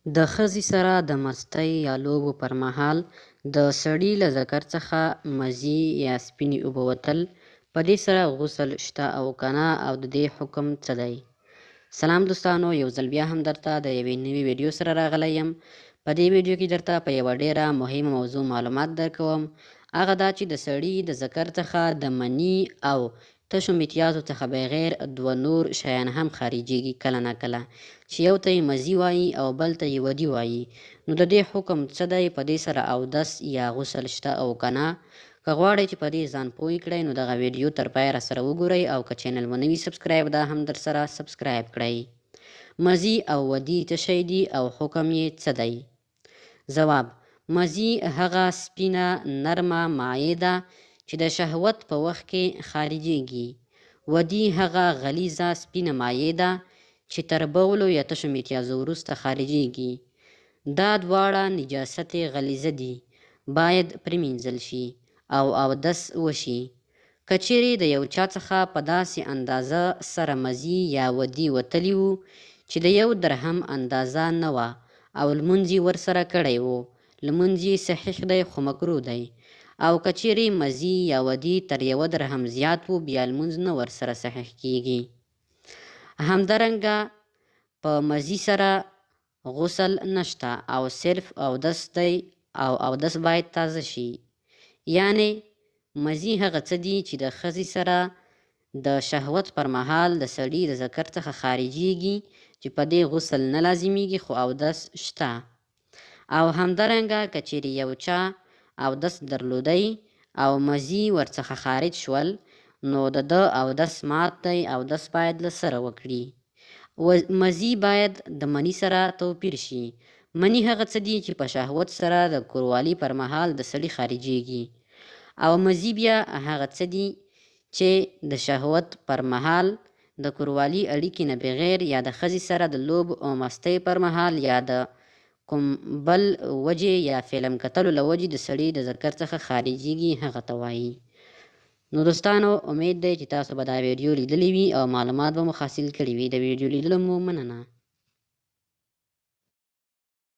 د ښځې سره د مستۍ یا لوبو پر مهال د سړي له ذکر څخه مزي یا سپینې اوبه وتل، په دې سره غسل شته او که نه، او د دې حکم څه دی؟ سلام دوستانو، یو ځل بیا هم درته د یوې نوې ویډیو سره راغلی یم. په دې ویډیو کې درته په یوه ډیره مهمه موضوع معلومات درکوم. هغه دا چې د سړي د ذکر څخه د مني او تشو میتیازو څخه بغیر دوه نور شیان هم خارجېږي کله نه کله، چې یو ته یې مزي وایي او بل ته یې ودي وایي. نو د دې حکم څه دی؟ په دې سره اودس یا غسل شته او که نه؟ که غواړئ چې په دې ځان پوه کړئ نو دغه ویډیو تر پایه راسره وګورئ، او که چینل مو نه وي سبسکرایب دا هم درسره سبسکرایب کړئ. مزي او ودي څه شی دي او حکم یې څه دی؟ ځواب: مزي هغه سپینه نرمه مایع ده چې د شهوت په وخت کې خارجېږي. ودي هغه غلیظه سپینه مایع ده چې تر بولو یا تشو میتیازو وروسته خارجېږي. دا دواړه نجاست غلیظه دي، باید پرېمینځل شي او اودس وشي. که چیرې د یو چا څخه په داسې اندازه سره مزي یا ودي وتلي وو چې د 1 درهم اندازه نه وه او لمونځ یې ورسره کړی و، لمونځ یې صحیح دی خو مکروه دی. او که چیرې مزي یا ودي تر 1 درهم زیات وو، بیا لمونځ نه ورسره صحیح کیږي. همدارنګه په مزي سره غسل نشته او صرف اودس دی، او اودس باید تازه شي. یعنی مزي هغه څه دي چې د ښځې سره د شهوت پر مهال د سړي د ذکر څخه خارجېږي، چې په دې غسل نه لازمیږي خو اودس شته. او همدارنګه که چیرې یو چا اودس درلودی او مزي ورڅخه خارج شول، نو د ده اودس مات دی، اودس باید له سره وکړي. مزي باید د مني سره توپیر شي. مني هغه څه دي چې په شهوت سره د کوروالي پر مهال د سړي خارجېږي، او مزي بیا هغه څه دي چې د شهوت پر مهال د کوروالي اړیکې نه بغیر یا د ښځې سره د لوب او مستۍ پر مهال یا د کوم بل وجې یا فلم کتلو له وجې د سړي د ذکر څخه خارجېږي، هغه ته وایي. نو دوستانو، امید دی چې تاسو به دا ویډیو لیدلی وي او معلومات به مو حاصل کړي وي. د ویډیو لیدلو مو مننه.